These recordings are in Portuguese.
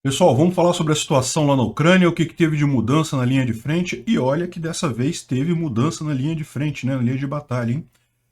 Pessoal, vamos falar sobre a situação lá na Ucrânia, o que teve de mudança na linha de frente, e olha que dessa vez teve mudança na linha de frente, né, na linha de batalha, hein?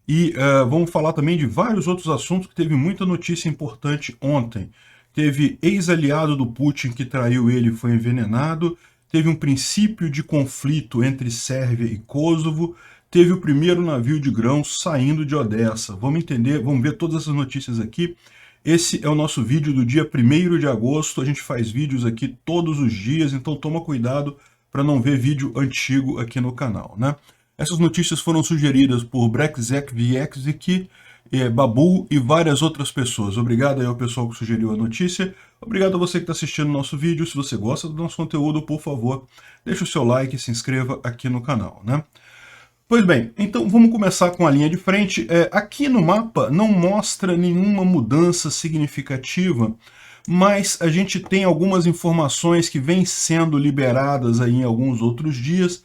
E vamos falar também de vários outros assuntos que teve muita notícia importante ontem. Teve ex-aliado do Putin que traiu ele e foi envenenado, teve um princípio de conflito entre Sérvia e Kosovo, teve o primeiro navio de grãos saindo de Odessa. Vamos entender, vamos ver todas essas notícias aqui. Esse é o nosso vídeo do dia 1º de agosto, a gente faz vídeos aqui todos os dias, então toma cuidado para não ver vídeo antigo aqui no canal, né? Essas notícias foram sugeridas por Brexek Vieksik, Babu e várias outras pessoas. Obrigado aí ao pessoal que sugeriu a notícia. Obrigado a você que está assistindo o nosso vídeo. Se você gosta do nosso conteúdo, por favor, deixe o seu like e se inscreva aqui no canal, né? Pois bem, então vamos começar com a linha de frente. Aqui no mapa não mostra nenhuma mudança significativa, mas a gente tem algumas informações que vêm sendo liberadas aí em alguns outros dias,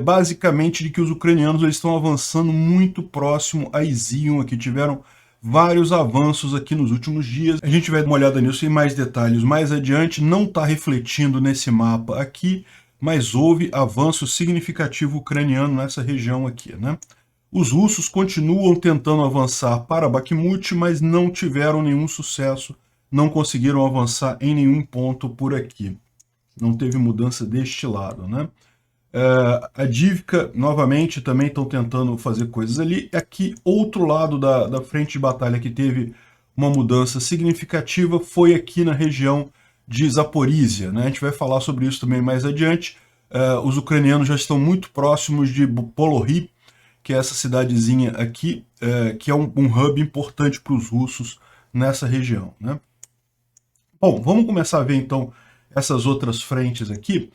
basicamente de que os ucranianos eles estão avançando muito próximo a Izium, aqui tiveram vários avanços aqui nos últimos dias. A gente vai dar uma olhada nisso em mais detalhes mais adiante, não está refletindo nesse mapa aqui, mas houve avanço significativo ucraniano nessa região aqui, né? Os russos continuam tentando avançar para Bakhmut, mas não tiveram nenhum sucesso, não conseguiram avançar em nenhum ponto por aqui. Não teve mudança deste lado, né? A Divka, novamente, também estão tentando fazer coisas ali. Aqui, outro lado da frente de batalha que teve uma mudança significativa foi aqui na região de Zaporizhia, né? A gente vai falar sobre isso também mais adiante. Os ucranianos já estão muito próximos de Polohy, que é essa cidadezinha aqui, que é um hub importante para os russos nessa região, né? Bom, vamos começar a ver então essas outras frentes aqui.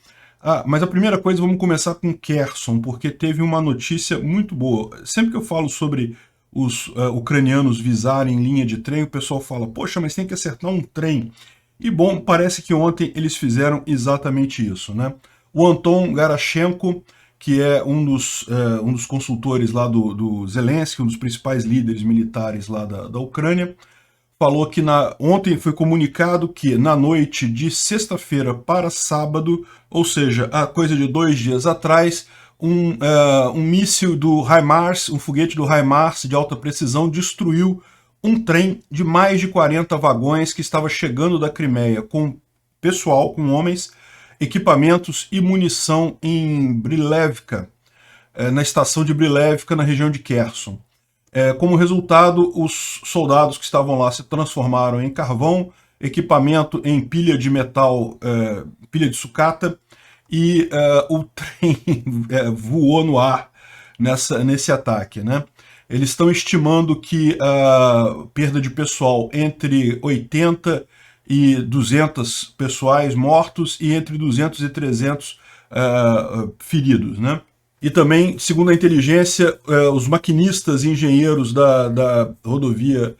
Mas a primeira coisa, vamos começar com Kherson, porque teve uma notícia muito boa. Sempre que eu falo sobre os ucranianos visarem linha de trem, o pessoal fala, poxa, mas tem que acertar um trem. E bom, parece que ontem eles fizeram exatamente isso, né? O Anton Garashenko, que é um dos consultores lá do Zelensky, um dos principais líderes militares lá da Ucrânia, falou que ontem foi comunicado que na noite de sexta-feira para sábado, ou seja, a coisa de 2 dias atrás, um míssil do HIMARS, um foguete do HIMARS de alta precisão, destruiu um trem de mais de 40 vagões que estava chegando da Crimeia com pessoal, com homens, equipamentos e munição em Brilevka, na estação de Brilevka, na região de Kherson. Como resultado, os soldados que estavam lá se transformaram em carvão, equipamento em pilha de metal, pilha de sucata, e o trem voou no ar nesse ataque, né? Eles estão estimando que a perda de pessoal entre 80 e 200 pessoais mortos e entre 200 e 300 feridos, né? E também, segundo a inteligência, os maquinistas e engenheiros da rodovia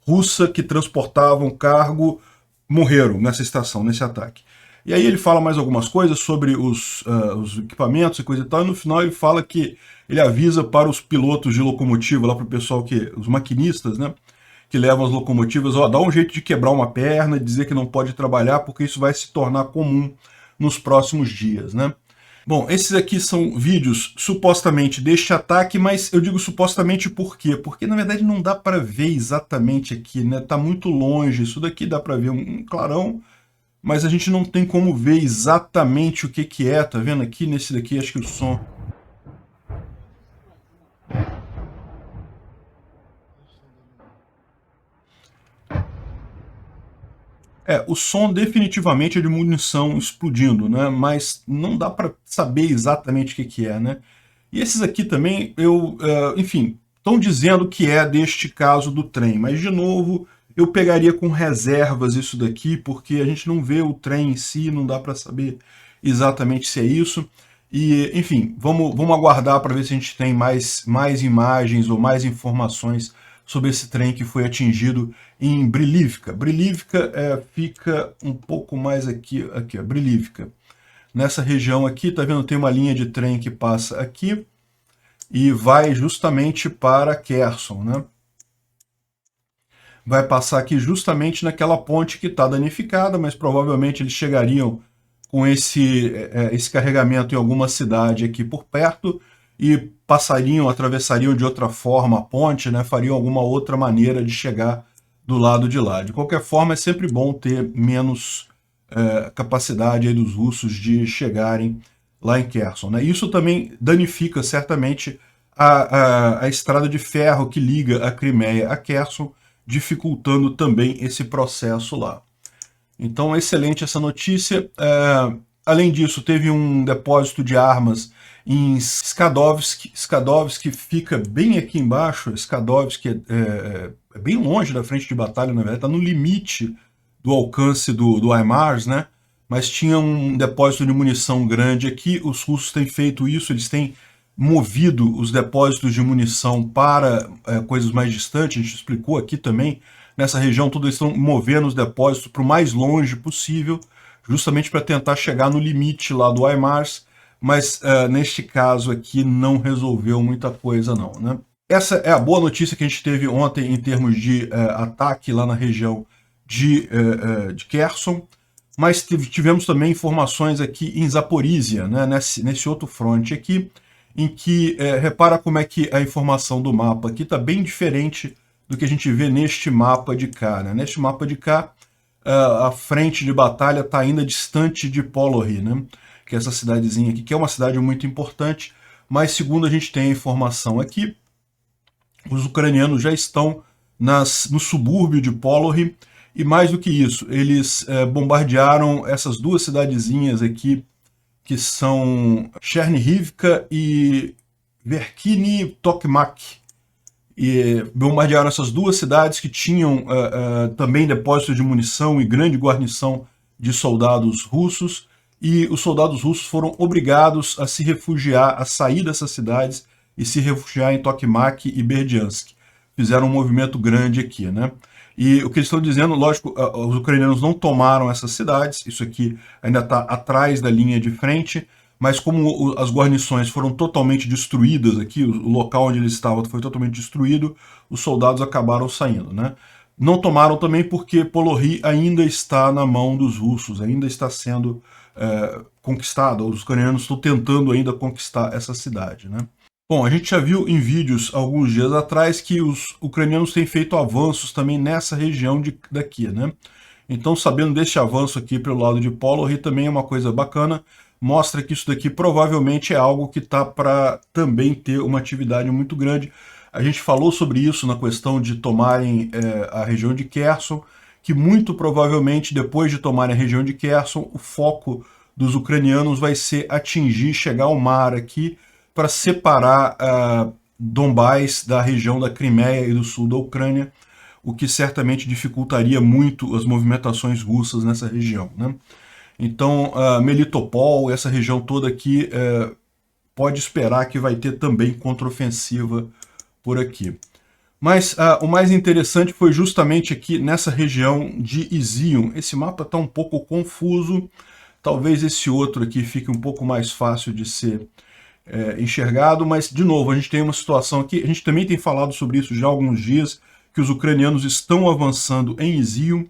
russa que transportavam cargo morreram nessa estação, nesse ataque. E aí ele fala mais algumas coisas sobre os equipamentos e coisa e tal, e no final ele fala que ele avisa para os pilotos de locomotiva, lá para o pessoal os maquinistas, né, que levam as locomotivas, ó, dá um jeito de quebrar uma perna, dizer que não pode trabalhar, porque isso vai se tornar comum nos próximos dias, né. Bom, esses aqui são vídeos supostamente deste ataque, mas eu digo supostamente por quê? Porque na verdade não dá para ver exatamente aqui, né? Tá muito longe. Isso daqui dá para ver um clarão, mas a gente não tem como ver exatamente o que é. Tá vendo aqui nesse daqui? Acho que o som. O som definitivamente é de munição explodindo, né? Mas não dá para saber exatamente o que é, né? E esses aqui também, enfim, estão dizendo que é deste caso do trem, mas de novo, eu pegaria com reservas isso daqui, porque a gente não vê o trem em si, não dá para saber exatamente se é isso. E, enfim, vamos aguardar para ver se a gente tem mais imagens ou mais informações sobre esse trem que foi atingido em Brilivka. Brilivka fica um pouco mais aqui, ó, Brilivka. Nessa região aqui, tá vendo, tem uma linha de trem que passa aqui e vai justamente para Kherson, né? vai passar aqui justamente naquela ponte que está danificada, mas provavelmente eles chegariam com esse carregamento em alguma cidade aqui por perto e passariam, atravessariam de outra forma a ponte, né, fariam alguma outra maneira de chegar do lado de lá. De qualquer forma, é sempre bom ter menos capacidade aí dos russos de chegarem lá em Kherson, né? Isso também danifica certamente a estrada de ferro que liga a Crimeia a Kherson, dificultando também esse processo lá. Então, excelente essa notícia. Além disso, teve um depósito de armas em Skadovsk. Skadovsk fica bem aqui embaixo. Skadovsk é bem longe da frente de batalha, na verdade, está no limite do alcance do HIMARS, né? Mas tinha um depósito de munição grande aqui. Os russos têm feito isso, eles têm movido os depósitos de munição para coisas mais distantes. A gente explicou aqui também. Nessa região, todos eles estão movendo os depósitos para o mais longe possível, justamente para tentar chegar no limite lá do HIMARS, mas neste caso aqui não resolveu muita coisa não, né? Essa é a boa notícia que a gente teve ontem em termos de ataque lá na região de Kherson, mas tivemos também informações aqui em Zaporizhia, né, nesse outro fronte aqui, em que, repara como é que a informação do mapa aqui está bem diferente do que a gente vê neste mapa de cá, né? Neste mapa de cá, a frente de batalha está ainda distante de Polohy, né? Que é essa cidadezinha aqui, que é uma cidade muito importante, mas segundo a gente tem a informação aqui, os ucranianos já estão no subúrbio de Polohy, e mais do que isso, eles bombardearam essas duas cidadezinhas aqui, que são Chernihivka e Verkhny Tokmak. E bombardearam essas duas cidades que tinham também depósitos de munição e grande guarnição de soldados russos, e os soldados russos foram obrigados a se refugiar, a sair dessas cidades e se refugiar em Tokmak e Berdiansk. Fizeram um movimento grande aqui, né? E o que eles estão dizendo, lógico, os ucranianos não tomaram essas cidades, isso aqui ainda está atrás da linha de frente, mas como as guarnições foram totalmente destruídas aqui, o local onde eles estavam foi totalmente destruído, os soldados acabaram saindo, né? Não tomaram também porque Polohy ainda está na mão dos russos, ainda está sendo conquistada, os ucranianos estão tentando ainda conquistar essa cidade, né? Bom, a gente já viu em vídeos alguns dias atrás que os ucranianos têm feito avanços também nessa região daqui, né? Então, sabendo desse avanço aqui pelo lado de Polohy também é uma coisa bacana, mostra que isso daqui provavelmente é algo que está para também ter uma atividade muito grande. A gente falou sobre isso na questão de tomarem a região de Kherson, que muito provavelmente depois de tomarem a região de Kherson, o foco dos ucranianos vai ser chegar ao mar aqui, para separar Donbás da região da Crimeia e do sul da Ucrânia, o que certamente dificultaria muito as movimentações russas nessa região, né? Então, Melitopol, essa região toda aqui, pode esperar que vai ter também contraofensiva por aqui. Mas o mais interessante foi justamente aqui nessa região de Izium. Esse mapa está um pouco confuso, talvez esse outro aqui fique um pouco mais fácil de ser enxergado, mas, de novo, a gente tem uma situação aqui, a gente também tem falado sobre isso já há alguns dias, que os ucranianos estão avançando em Izium,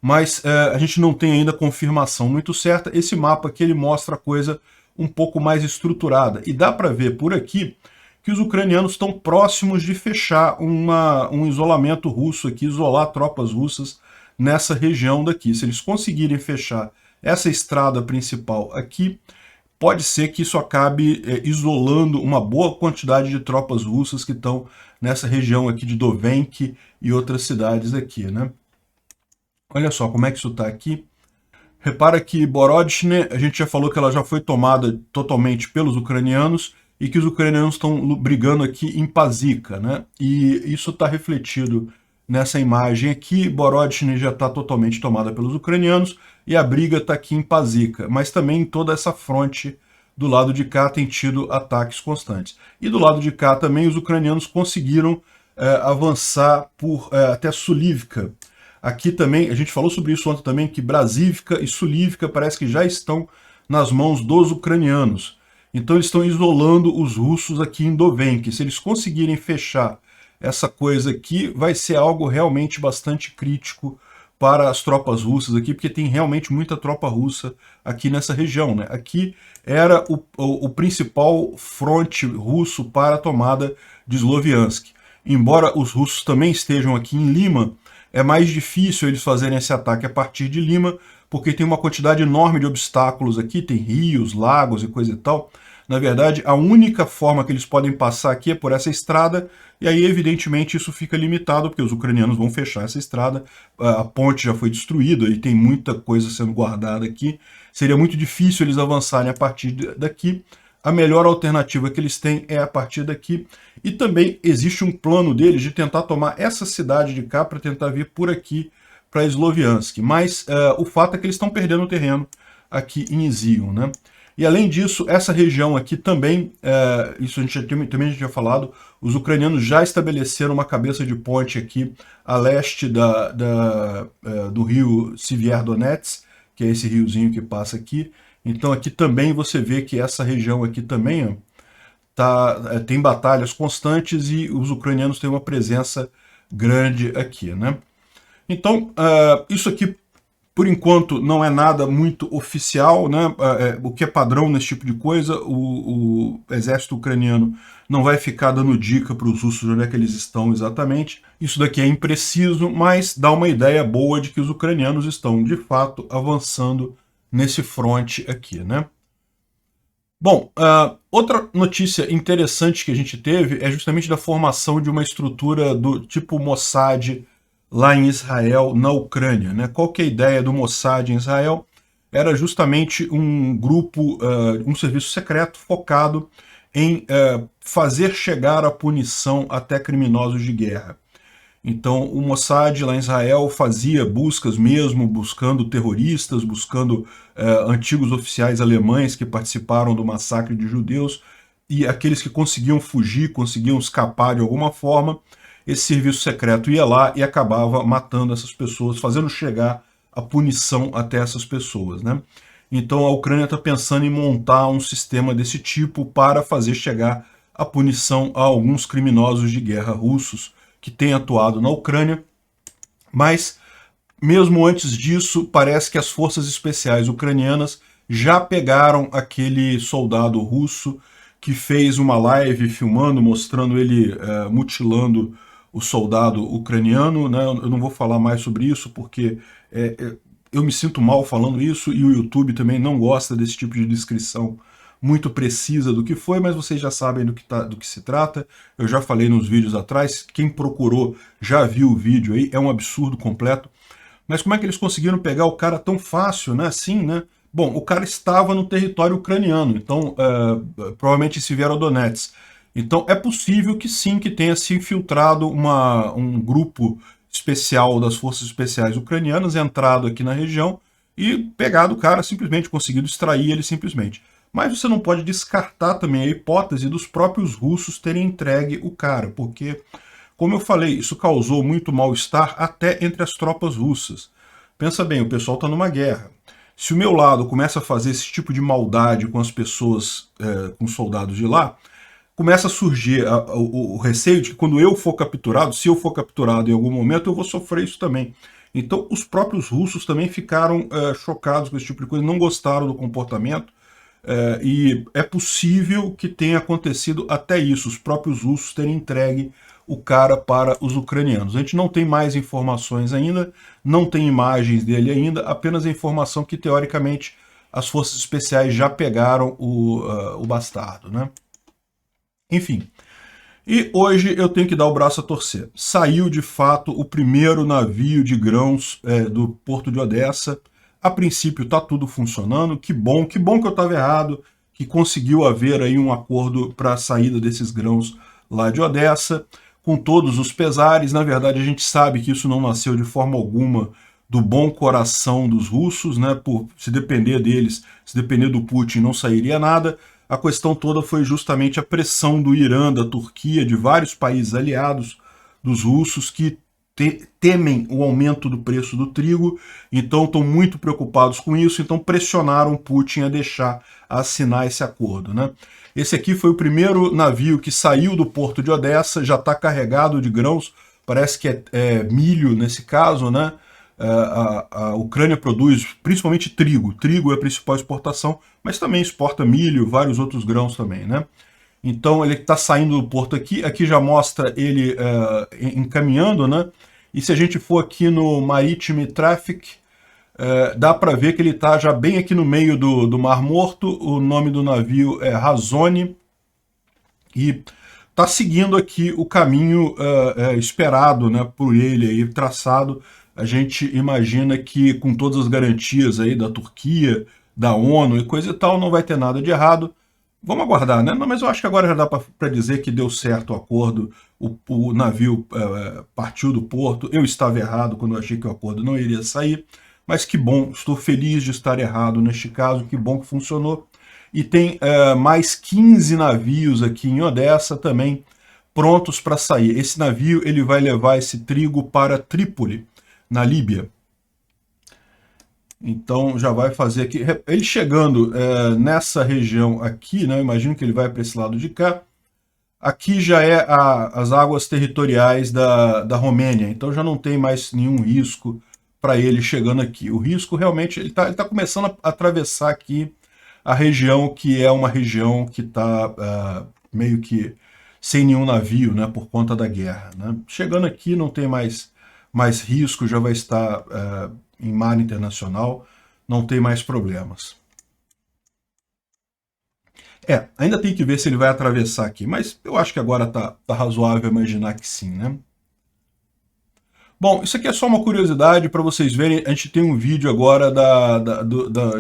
mas a gente não tem ainda confirmação muito certa. Esse mapa aqui ele mostra a coisa um pouco mais estruturada, e dá para ver por aqui que os ucranianos estão próximos de fechar um isolamento russo aqui, isolar tropas russas nessa região daqui. Se eles conseguirem fechar essa estrada principal aqui, pode ser que isso acabe isolando uma boa quantidade de tropas russas que estão nessa região aqui de Dovenk e outras cidades aqui, né? Olha só como é que isso está aqui. Repara que Borodchne, a gente já falou que ela já foi tomada totalmente pelos ucranianos e que os ucranianos estão brigando aqui em Pazivka, né? E isso está refletido nessa imagem aqui. Borodchne já está totalmente tomada pelos ucranianos e a briga está aqui em Pazivka, mas também em toda essa fronte do lado de cá tem tido ataques constantes. E do lado de cá também os ucranianos conseguiram avançar até Sulivka. Aqui também, a gente falou sobre isso ontem também, que Brasivka e Sulivka parece que já estão nas mãos dos ucranianos. Então eles estão isolando os russos aqui em Dovenk. Se eles conseguirem fechar essa coisa aqui vai ser algo realmente bastante crítico para as tropas russas aqui, porque tem realmente muita tropa russa aqui nessa região, né? Aqui era o principal fronte russo para a tomada de Sloviansk. Embora os russos também estejam aqui em Lima, é mais difícil eles fazerem esse ataque a partir de Lima, porque tem uma quantidade enorme de obstáculos aqui, tem rios, lagos e coisa e tal. Na verdade, a única forma que eles podem passar aqui é por essa estrada, e aí, evidentemente, isso fica limitado, porque os ucranianos vão fechar essa estrada, a ponte já foi destruída e tem muita coisa sendo guardada aqui. Seria muito difícil eles avançarem a partir daqui. A melhor alternativa que eles têm é a partir daqui. E também existe um plano deles de tentar tomar essa cidade de cá para tentar vir por aqui para Sloviansk. Mas o fato é que eles estão perdendo terreno aqui em Izium, né? E além disso, essa região aqui também, isso a gente também já tinha falado, os ucranianos já estabeleceram uma cabeça de ponte aqui a leste do rio Sivierdonets, que é esse riozinho que passa aqui. Então aqui também você vê que essa região aqui também ó, tem batalhas constantes e os ucranianos têm uma presença grande aqui, né? Então, isso aqui, por enquanto, não é nada muito oficial, né? O que é padrão nesse tipo de coisa, o exército ucraniano não vai ficar dando dica para os russos onde é que eles estão exatamente. Isso daqui é impreciso, mas dá uma ideia boa de que os ucranianos estão, de fato, avançando nesse fronte aqui, né? Bom, outra notícia interessante que a gente teve é justamente da formação de uma estrutura do tipo Mossad lá em Israel, na Ucrânia, né? Qual que é a ideia do Mossad em Israel? Era justamente um grupo, um serviço secreto focado em fazer chegar a punição até criminosos de guerra. Então, o Mossad lá em Israel fazia buscas mesmo, buscando terroristas, buscando antigos oficiais alemães que participaram do massacre de judeus, e aqueles que conseguiam fugir, conseguiam escapar de alguma forma, esse serviço secreto ia lá e acabava matando essas pessoas, fazendo chegar a punição até essas pessoas, né? Então a Ucrânia está pensando em montar um sistema desse tipo para fazer chegar a punição a alguns criminosos de guerra russos que têm atuado na Ucrânia, mas mesmo antes disso, parece que as forças especiais ucranianas já pegaram aquele soldado russo que fez uma live filmando, mostrando ele mutilando o soldado ucraniano, né? Eu não vou falar mais sobre isso porque eu me sinto mal falando isso e o YouTube também não gosta desse tipo de descrição muito precisa do que foi, mas vocês já sabem do que se trata. Eu já falei nos vídeos atrás, quem procurou já viu o vídeo aí, é um absurdo completo. Mas como é que eles conseguiram pegar o cara tão fácil, né? Assim, né? Bom, o cara estava no território ucraniano, então provavelmente em Severodonetsk. Então é possível que sim, que tenha se infiltrado um grupo especial das forças especiais ucranianas, entrado aqui na região e pegado o cara simplesmente, conseguido extrair ele simplesmente. Mas você não pode descartar também a hipótese dos próprios russos terem entregue o cara, porque, como eu falei, isso causou muito mal-estar até entre as tropas russas. Pensa bem, o pessoal está numa guerra. Se o meu lado começa a fazer esse tipo de maldade com as pessoas, com os soldados de lá, começa a surgir o receio de que quando eu for capturado, se eu for capturado em algum momento, eu vou sofrer isso também. Então os próprios russos também ficaram chocados com esse tipo de coisa, não gostaram do comportamento, e é possível que tenha acontecido até isso, os próprios russos terem entregue o cara para os ucranianos. A gente não tem mais informações ainda, não tem imagens dele ainda, apenas a informação que, teoricamente, as forças especiais já pegaram o bastardo, né? Enfim, e hoje eu tenho que dar o braço a torcer. Saiu, de fato, o primeiro navio de grãos do porto de Odessa. A princípio está tudo funcionando, que bom que eu estava errado, que conseguiu haver aí um acordo para a saída desses grãos lá de Odessa, com todos os pesares. Na verdade, a gente sabe que isso não nasceu de forma alguma do bom coração dos russos, né? Por se depender deles, se depender do Putin, não sairia nada. A questão toda foi justamente a pressão do Irã, da Turquia, de vários países aliados dos russos que temem o aumento do preço do trigo, então estão muito preocupados com isso, então pressionaram Putin a assinar esse acordo, né? Esse aqui foi o primeiro navio que saiu do porto de Odessa, já está carregado de grãos, parece que é milho nesse caso, né? A Ucrânia produz principalmente trigo, trigo é a principal exportação, mas também exporta milho, vários outros grãos também, né? Então ele está saindo do porto aqui, aqui já mostra ele encaminhando, né? E se a gente for aqui no Maritime Traffic, dá para ver que ele está já bem aqui no meio do Mar Morto, o nome do navio é Razone, e está seguindo aqui o caminho esperado, né, por ele, aí, traçado. A gente imagina que com todas as garantias aí da Turquia, da ONU e coisa e tal, não vai ter nada de errado. Vamos aguardar, né? Não, mas eu acho que agora já dá para dizer que deu certo o acordo, o navio partiu do porto, eu estava errado quando eu achei que o acordo não iria sair, mas que bom, estou feliz de estar errado neste caso, que bom que funcionou. E tem mais 15 navios aqui em Odessa também prontos para sair. Esse navio ele vai levar esse trigo para Trípoli, na Líbia. Então já vai fazer aqui, ele chegando nessa região aqui, né, eu imagino que ele vai para esse lado de cá, aqui já é as águas territoriais da Romênia, então já não tem mais nenhum risco para ele chegando aqui. O risco realmente, ele tá começando a atravessar aqui a região que é uma região que está meio que sem nenhum navio, né, por conta da guerra, né. Chegando aqui não tem mais risco, já vai estar em mar internacional, não tem mais problemas. Ainda tem que ver se ele vai atravessar aqui, mas eu acho que agora tá razoável imaginar que sim, né? Bom, isso aqui é só uma curiosidade para vocês verem. A gente tem um vídeo agora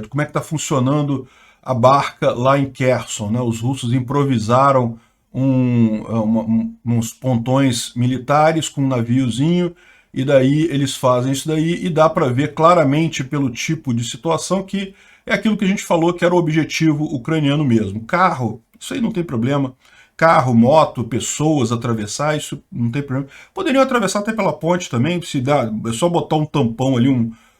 de como é que está funcionando a barca lá em Kherson, né? Os russos improvisaram uns pontões militares com um naviozinho, e daí eles fazem isso daí, e dá para ver claramente pelo tipo de situação que é aquilo que a gente falou que era o objetivo ucraniano mesmo. Carro, isso aí não tem problema. Carro, moto, pessoas atravessar, isso não tem problema. Poderiam atravessar até pela ponte também, se dá, é só botar um tampão ali,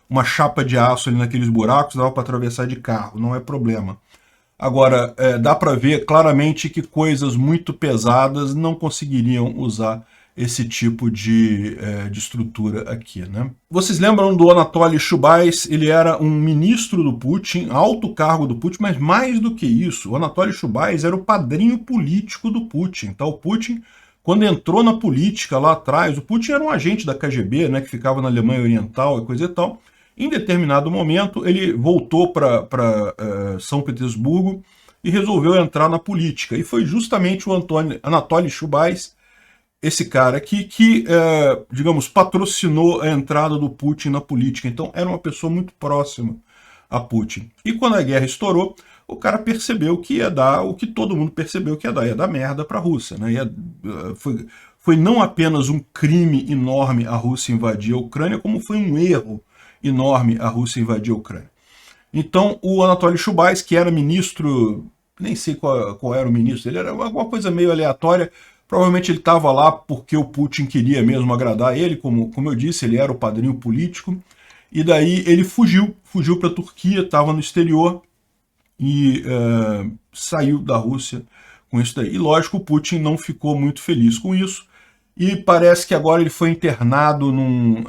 uma chapa de aço ali naqueles buracos, dá para atravessar de carro, não é problema. Agora, dá para ver claramente que coisas muito pesadas não conseguiriam usar esse tipo de estrutura aqui, né? Vocês lembram do Anatoly Chubais? Ele era um ministro do Putin, alto cargo do Putin, mas mais do que isso, o Anatoly Chubais era o padrinho político do Putin. Então o Putin, quando entrou na política lá atrás, o Putin era um agente da KGB, né, que ficava na Alemanha Oriental e coisa e tal. Em determinado momento, ele voltou para São Petersburgo e resolveu entrar na política. E foi justamente o Anatoly Chubais, esse cara aqui, que, digamos, patrocinou a entrada do Putin na política. Então, era uma pessoa muito próxima a Putin. E quando a guerra estourou, o cara percebeu que ia dar o que todo mundo percebeu que ia dar merda para a Rússia, né? Foi não apenas um crime enorme a Rússia invadir a Ucrânia, como foi um erro enorme a Rússia invadir a Ucrânia. Então, o Anatoly Chubais, que era ministro, nem sei qual era o ministro, ele era alguma coisa meio aleatória, provavelmente ele estava lá porque o Putin queria mesmo agradar ele, como eu disse, ele era o padrinho político, e daí ele fugiu para a Turquia, estava no exterior, e saiu da Rússia com isso daí. E lógico, o Putin não ficou muito feliz com isso, e parece que agora ele foi internado num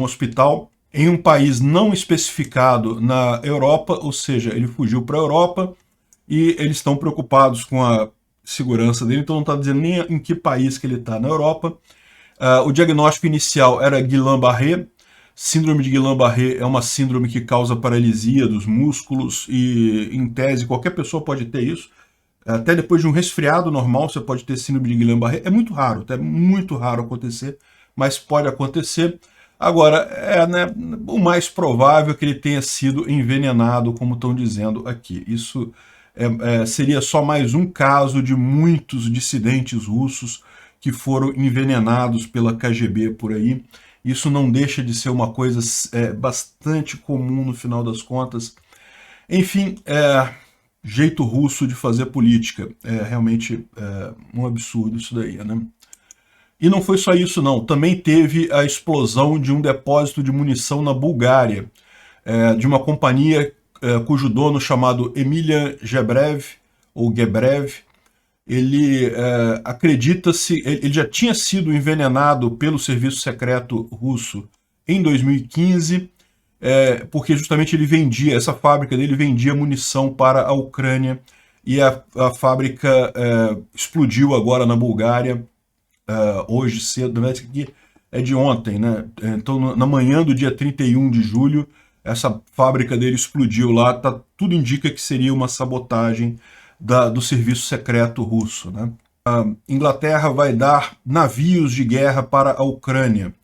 hospital em um país não especificado na Europa, ou seja, ele fugiu para a Europa e eles estão preocupados com a segurança dele, então não está dizendo nem em que país que ele está na Europa. O diagnóstico inicial era Guillain-Barré. Síndrome de Guillain-Barré é uma síndrome que causa paralisia dos músculos e, em tese, qualquer pessoa pode ter isso. Até depois de um resfriado normal, você pode ter síndrome de Guillain-Barré. É muito raro, é muito raro acontecer, mas pode acontecer. Agora, né, o mais provável é que ele tenha sido envenenado, como estão dizendo aqui. Isso seria só mais um caso de muitos dissidentes russos que foram envenenados pela KGB por aí. Isso não deixa de ser uma coisa bastante comum no final das contas. Enfim, jeito russo de fazer política. É realmente um absurdo isso daí, né? E não foi só isso não, também teve a explosão de um depósito de munição na Bulgária, de uma companhia cujo dono, chamado Emilian Gebrev, ou Gebrev, ele acredita-se, ele já tinha sido envenenado pelo serviço secreto russo em 2015, porque justamente ele vendia, essa fábrica dele vendia munição para a Ucrânia, e a fábrica explodiu agora na Bulgária, hoje cedo, né? Isso aqui é de ontem, né? Então, na manhã do dia 31 de julho, essa fábrica dele explodiu lá, tudo indica que seria uma sabotagem do serviço secreto russo, né? A Inglaterra vai dar navios de guerra para a Ucrânia.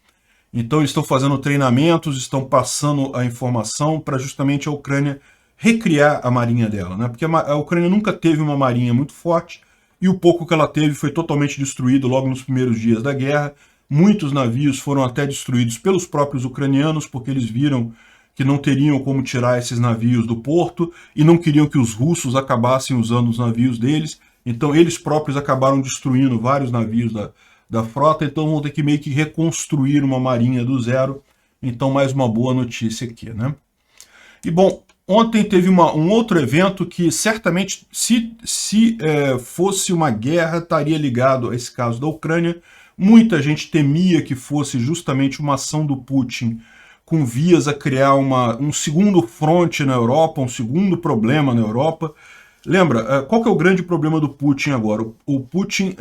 Então eles estão fazendo treinamentos, estão passando a informação para justamente a Ucrânia recriar a marinha dela, né? Porque a Ucrânia nunca teve uma marinha muito forte, e o pouco que ela teve foi totalmente destruído logo nos primeiros dias da guerra. Muitos navios foram até destruídos pelos próprios ucranianos, porque eles viram que não teriam como tirar esses navios do porto e não queriam que os russos acabassem usando os navios deles. Então eles próprios acabaram destruindo vários navios da frota, então vão ter que meio que reconstruir uma marinha do zero. Então mais uma boa notícia aqui, né? E bom, ontem teve um outro evento que certamente, se fosse uma guerra, estaria ligado a esse caso da Ucrânia. Muita gente temia que fosse justamente uma ação do Putin com vias a criar um segundo fronte na Europa, um segundo problema na Europa. Lembra, qual que é o grande problema do Putin agora? O Putin,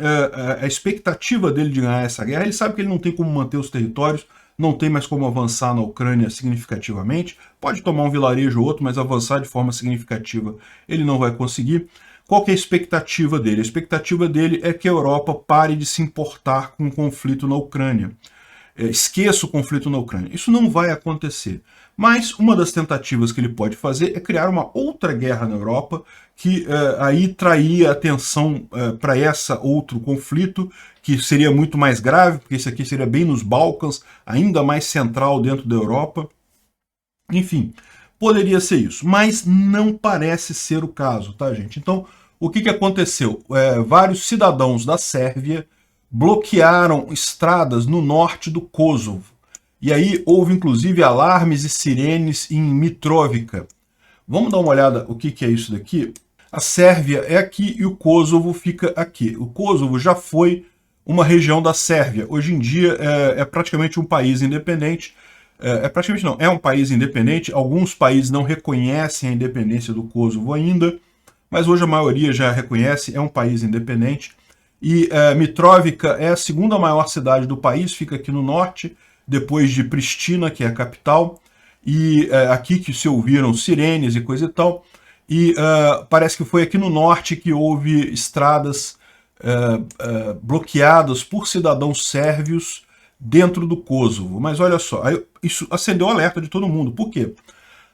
a expectativa dele de ganhar essa guerra, ele sabe que ele não tem como manter os territórios, não tem mais como avançar na Ucrânia significativamente, pode tomar um vilarejo ou outro, mas avançar de forma significativa ele não vai conseguir. Qual que é a expectativa dele? A expectativa dele é que a Europa pare de se importar com o conflito na Ucrânia. Esqueça o conflito na Ucrânia. Isso não vai acontecer. Mas uma das tentativas que ele pode fazer é criar uma outra guerra na Europa, que aí traria atenção para esse outro conflito, que seria muito mais grave, porque esse aqui seria bem nos Balcãs, ainda mais central dentro da Europa. Enfim, poderia ser isso, mas não parece ser o caso, tá, gente? Então, o que aconteceu? Vários cidadãos da Sérvia bloquearam estradas no norte do Kosovo. E aí houve inclusive alarmes e sirenes em Mitrovica. Vamos dar uma olhada o que é isso daqui? A Sérvia é aqui e o Kosovo fica aqui. O Kosovo já foi uma região da Sérvia. Hoje em dia é praticamente um país independente. Praticamente não, é um país independente. Alguns países não reconhecem a independência do Kosovo ainda, mas hoje a maioria já reconhece, é um país independente. E Mitrovica é a segunda maior cidade do país, fica aqui no norte, depois de Pristina, que é a capital, e aqui que se ouviram sirenes e coisa e tal, e parece que foi aqui no norte que houve estradas bloqueadas por cidadãos sérvios dentro do Kosovo. Mas olha só, isso acendeu o alerta de todo mundo. Por quê?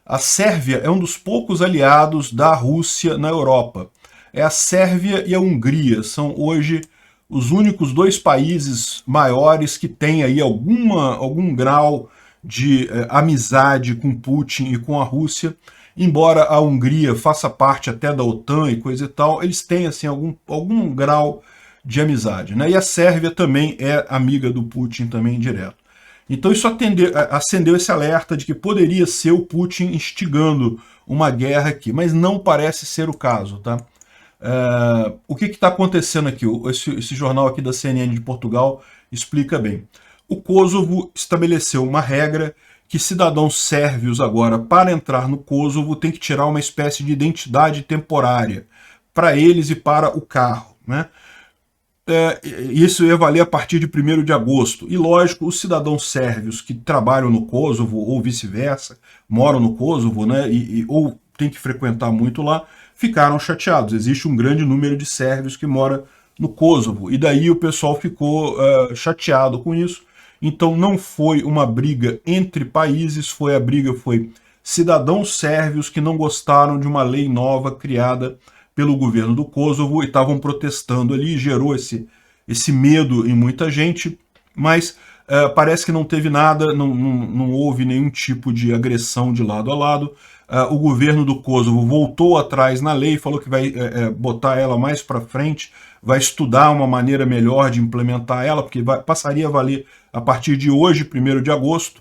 A Sérvia é um dos poucos aliados da Rússia na Europa. É a Sérvia e a Hungria, são hoje os únicos dois países maiores que têm aí algum grau de amizade com Putin e com a Rússia. Embora a Hungria faça parte até da OTAN e coisa e tal, eles têm assim, algum grau de amizade, né? E a Sérvia também é amiga do Putin também direto. Então isso acendeu esse alerta de que poderia ser o Putin instigando uma guerra aqui, mas não parece ser o caso, tá? O que está acontecendo aqui? Esse jornal aqui da CNN de Portugal explica bem. O Kosovo estabeleceu uma regra que cidadãos sérvios agora, para entrar no Kosovo, tem que tirar uma espécie de identidade temporária para eles e para o carro, né? Isso ia valer a partir de 1º de agosto. E lógico, os cidadãos sérvios que trabalham no Kosovo, ou vice-versa, moram no Kosovo, né, ou tem que frequentar muito lá, ficaram chateados. Existe um grande número de sérvios que mora no Kosovo, e daí o pessoal ficou chateado com isso. Então não foi uma briga entre países, foi cidadãos sérvios que não gostaram de uma lei nova criada pelo governo do Kosovo e estavam protestando ali, gerou esse medo em muita gente, mas parece que não teve nada, não houve nenhum tipo de agressão de lado a lado. O governo do Kosovo voltou atrás na lei, falou que vai botar ela mais para frente, vai estudar uma maneira melhor de implementar ela, porque passaria a valer a partir de hoje, 1º de agosto.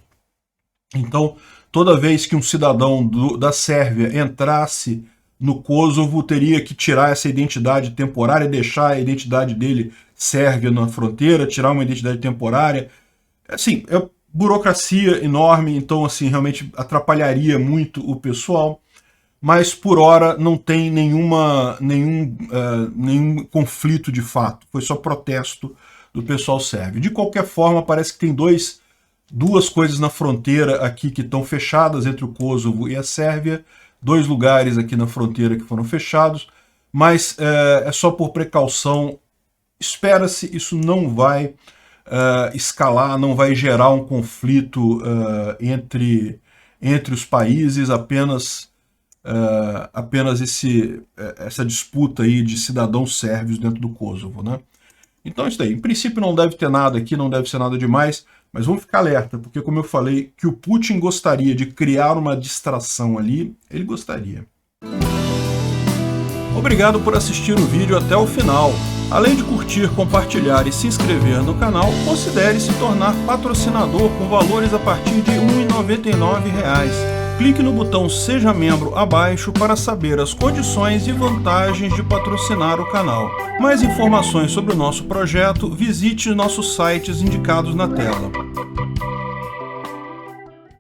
Então, toda vez que um cidadão da Sérvia entrasse no Kosovo, teria que tirar essa identidade temporária, deixar a identidade dele sérvia na fronteira, tirar uma identidade temporária. Assim, é burocracia enorme, então assim, realmente atrapalharia muito o pessoal, mas por hora não tem nenhum conflito de fato, foi só protesto do pessoal sérvio. De qualquer forma, parece que tem duas coisas na fronteira aqui que estão fechadas entre o Kosovo e a Sérvia, 2 lugares aqui na fronteira que foram fechados, mas é só por precaução. Espera-se, isso não vai escalar, não vai gerar um conflito entre os países, apenas essa disputa aí de cidadãos sérvios dentro do Kosovo, né? Então isso daí, em princípio não deve ter nada aqui, não deve ser nada demais, mas vamos ficar alerta, porque como eu falei, que o Putin gostaria de criar uma distração ali, ele gostaria. Obrigado por assistir o vídeo até o final. Além de curtir, compartilhar e se inscrever no canal, considere se tornar patrocinador com valores a partir de R$ 1,99. Clique no botão Seja Membro abaixo para saber as condições e vantagens de patrocinar o canal. Mais informações sobre o nosso projeto, visite nossos sites indicados na tela.